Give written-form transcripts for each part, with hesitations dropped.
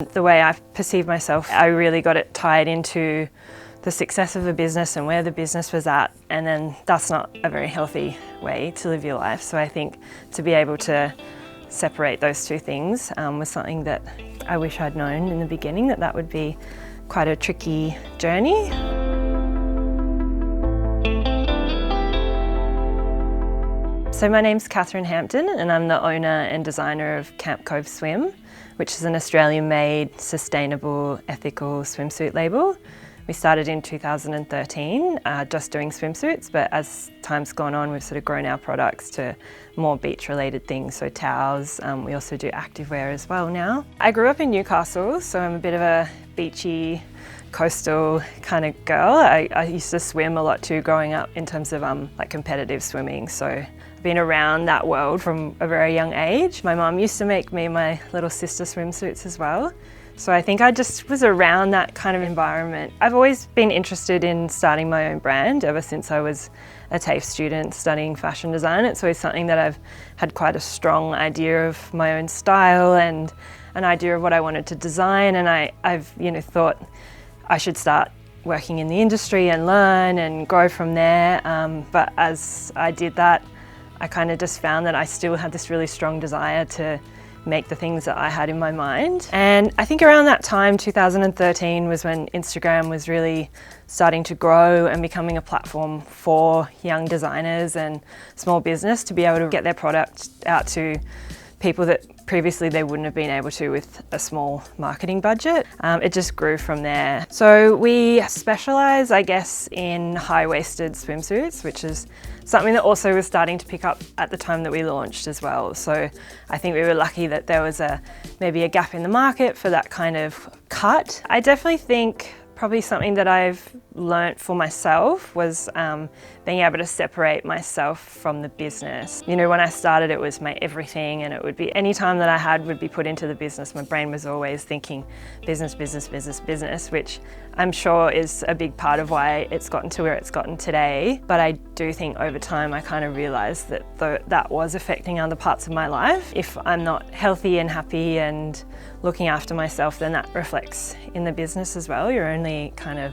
The way I perceive myself, I really got it tied into the success of a business and where the business was at, and then that's not a very healthy way to live your life. So I think to be able to separate those two things was something that I wish I'd known in the beginning, that would be quite a tricky journey. So my name's Katherine Hampton and I'm the owner and designer of Camp Cove Swim, which is an Australian-made, sustainable, ethical swimsuit label. We started in 2013 just doing swimsuits, but as time's gone on, we've sort of grown our products to more beach-related things, so towels. We also do activewear as well now. I grew up in Newcastle, so I'm a bit of a beachy, coastal kind of girl. I used to swim a lot too growing up in terms of like competitive swimming, so I've been around that world from a very young age. My mum used to make me and my little sister swimsuits as well. So I think I just was around that kind of environment. I've always been interested in starting my own brand ever since I was a TAFE student studying fashion design. It's always something that I've had quite a strong idea of my own style and an idea of what I wanted to design, and I've thought I should start working in the industry and learn and grow from there. But as I did that, I kind of just found that I still had this really strong desire to make the things that I had in my mind. And I think around that time, 2013, was when Instagram was really starting to grow and becoming a platform for young designers and small business to be able to get their product out to people that previously they wouldn't have been able to with a small marketing budget. It just grew from there. So we specialise, I guess, in high-waisted swimsuits, which is something that also was starting to pick up at the time that we launched as well. So I think we were lucky that there was maybe a gap in the market for that kind of cut. I definitely think probably something that I've learnt for myself was being able to separate myself from the business. You know, when I started, it was my everything, and it would be any time that I had would be put into the business. My brain was always thinking business, business, business, business, which I'm sure is a big part of why it's gotten to where it's gotten today. But I do think over time I kind of realised that that was affecting other parts of my life. If I'm not healthy and happy and looking after myself, then that reflects in the business as well. You're only kind of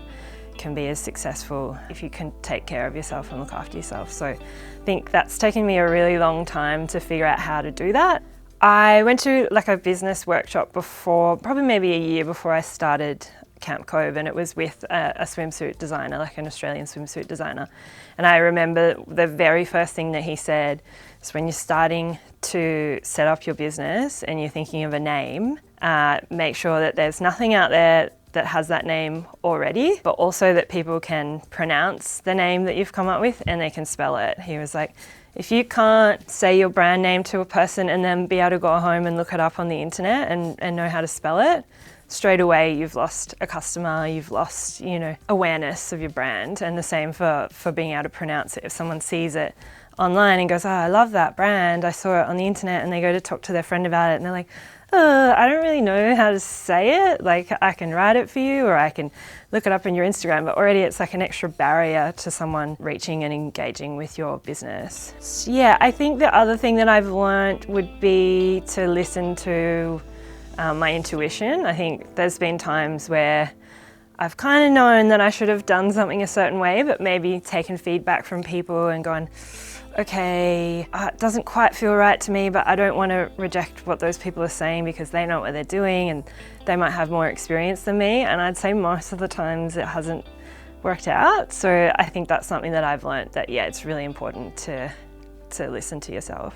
can be as successful if you can take care of yourself and look after yourself. So I think that's taken me a really long time to figure out how to do that. I went to like a business workshop before, probably maybe a year before I started Camp Cove, and it was with a swimsuit designer, like an Australian swimsuit designer. And I remember the very first thing that he said is, when you're starting to set up your business and you're thinking of a name, make sure that there's nothing out there that has that name already, but also that people can pronounce the name that you've come up with and they can spell it. He was like, if you can't say your brand name to a person and then be able to go home and look it up on the internet and know how to spell it, straight away you've lost a customer, you've lost, awareness of your brand. And the same for being able to pronounce it. If someone sees it online and goes, oh, I love that brand, I saw it on the internet, and they go to talk to their friend about it and they're like, I don't really know how to say it. Like, I can write it for you, or I can look it up in your Instagram, but already it's like an extra barrier to someone reaching and engaging with your business. So yeah, I think the other thing that I've learned would be to listen to my intuition. I think there's been times where I've kind of known that I should have done something a certain way, but maybe taken feedback from people and gone, okay, it doesn't quite feel right to me, but I don't want to reject what those people are saying because they know what they're doing and they might have more experience than me. And I'd say most of the times it hasn't worked out. So I think that's something that I've learned, that yeah, it's really important to listen to yourself.